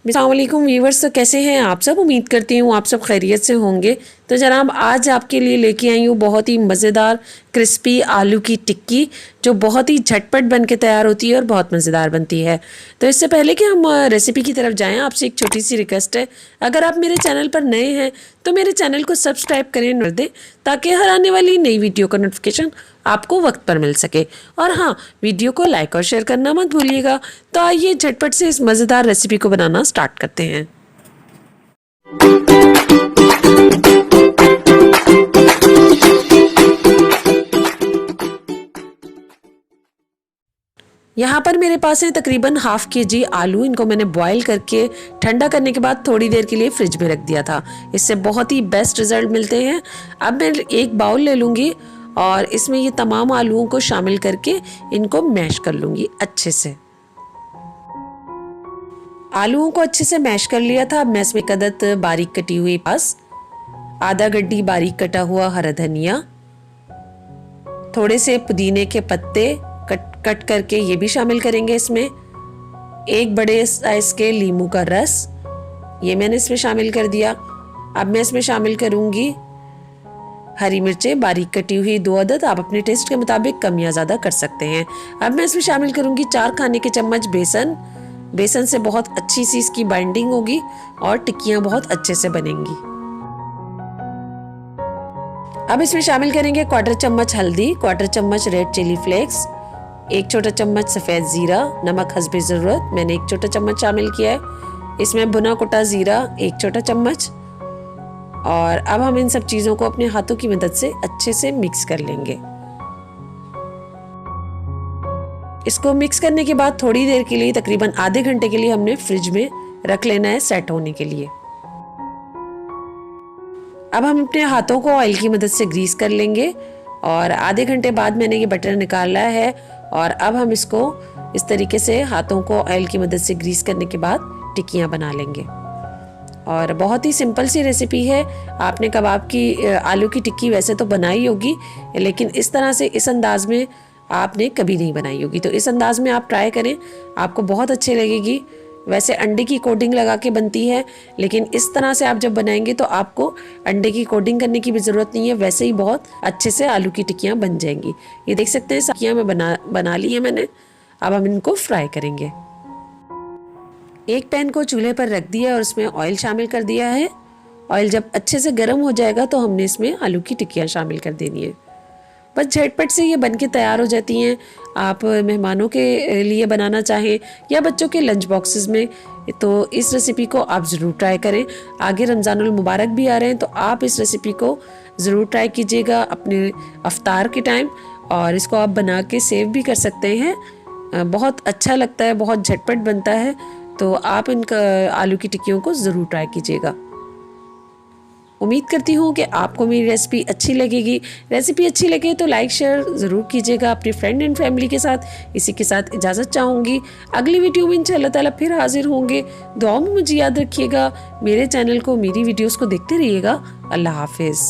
अस्सलाम वालेकुम व्यूवर्स। तो कैसे हैं आप सब? उम्मीद करती हूँ आप सब खैरियत से होंगे। तो जनाब आज आपके लिए लेके आई हूँ बहुत ही मज़ेदार क्रिस्पी आलू की टिक्की, जो बहुत ही झटपट बन के तैयार होती है और बहुत मज़ेदार बनती है। तो इससे पहले कि हम रेसिपी की तरफ जाएं, आपसे एक छोटी सी रिक्वेस्ट है, अगर आप मेरे चैनल पर नए हैं तो मेरे चैनल को सब्सक्राइब करें कर दें, ताकि हर आने वाली नई वीडियो का नोटिफिकेशन आपको वक्त पर मिल सके। और हाँ, वीडियो को लाइक और शेयर करना मत भूलिएगा। तो आइए झटपट से इस मज़ेदार रेसिपी को बनाना स्टार्ट करते हैं। यहाँ पर मेरे पास है तकरीबन ½ kg आलू। इनको मैंने बॉईल करके ठंडा करने के बाद थोड़ी देर के लिए फ्रिज में रख दिया था। इससे बहुत ही बेस्ट रिजल्ट मिलते हैं। अब मैं एक बाउल ले लूँगी और इसमें ये तमाम आलूओं को शामिल करके इनको मैश कर लूँगी अच्छे से। आलूओं को अच्छे से मैश कर लिया था। अब मैं इसमें कदद बारीक कटी हुई प्याज, आधा गड्डी बारीक कटा हुआ हरा धनिया, थोड़े से पुदीने के पत्ते कट करके ये भी शामिल करेंगे इसमें। एक बड़े साइज के लीमू का रस ये मैंने इसमें शामिल कर दिया। अब मैं इसमें शामिल करूंगी हरी मिर्चें बारीक कटी हुई 2 अदद। आप अपने टेस्ट के मुताबिक कम या ज़्यादा कर सकते हैं। अब मैं इसमें शामिल करूंगी 4 खाने के चम्मच बेसन। बेसन से बहुत अच्छी सी इसकी बाइंडिंग होगी और टिक्कियाँ बहुत अच्छे से बनेंगी। अब इसमें शामिल करेंगे 1/4 चम्मच हल्दी, 1/4 चम्मच रेड चिली फ्लेक्स, 1 छोटा चम्मच सफ़ेद ज़ीरा, नमक हस्बे ज़रूरत मैंने 1 छोटा चम्मच शामिल किया है। इसमें भुना कुटा ज़ीरा 1 छोटा चम्मच। और अब हम इन सब चीज़ों को अपने हाथों की मदद से अच्छे से मिक्स कर लेंगे। इसको मिक्स करने के बाद थोड़ी देर के लिए, तकरीबन आधे घंटे के लिए हमने फ्रिज में रख लेना है सेट होने के लिए। अब हम अपने हाथों को ऑयल की मदद से ग्रीस कर लेंगे और आधे घंटे बाद मैंने ये बटर निकाला है। और अब हम इसको इस तरीके से हाथों को ऑयल की मदद से ग्रीस करने के बाद टिक्कियाँ बना लेंगे। और बहुत ही सिंपल सी रेसिपी है। आपने कबाब की आलू की टिक्की वैसे तो बनाई होगी, लेकिन इस तरह से इस अंदाज में आपने कभी नहीं बनाई होगी। तो इस अंदाज में आप ट्राई करें, आपको बहुत अच्छी लगेगी। वैसे अंडे की कोटिंग लगा के बनती है, लेकिन इस तरह से आप जब बनाएंगे तो आपको अंडे की कोटिंग करने की भी ज़रूरत नहीं है। वैसे ही बहुत अच्छे से आलू की टिक्कियाँ बन जाएंगी। ये देख सकते हैं टिक्कियाँ मैं बना ली है मैंने। अब हम इनको फ्राई करेंगे। एक पैन को चूल्हे पर रख दिया और उसमें ऑयल शामिल कर दिया है। ऑयल जब अच्छे से गर्म हो जाएगा तो हमने इसमें आलू की टिक्कियाँ शामिल कर देनी है। बस झटपट से ये बन के तैयार हो जाती हैं। आप मेहमानों के लिए बनाना चाहें या बच्चों के लंच बॉक्सेस में, तो इस रेसिपी को आप ज़रूर ट्राई करें। आगे रमज़ानुल मुबारक भी आ रहे हैं, तो आप इस रेसिपी को ज़रूर ट्राई कीजिएगा अपने अफ्तार के टाइम। और इसको आप बना के सेव भी कर सकते हैं। बहुत अच्छा लगता है, बहुत झटपट बनता है। तो आप इनका आलू की टिक्कियों को ज़रूर ट्राई कीजिएगा। उम्मीद करती हूँ कि आपको मेरी रेसिपी अच्छी लगेगी। रेसिपी अच्छी लगे तो लाइक शेयर ज़रूर कीजिएगा अपनी फ्रेंड एंड फैमिली के साथ। इसी के साथ इजाज़त चाहूँगी। अगली वीडियो में इंशाअल्लाह ताला फिर हाजिर होंगे। दुआओं में मुझे याद रखिएगा। मेरे चैनल को, मेरी वीडियोस को देखते रहिएगा। अल्लाह हाफिज़।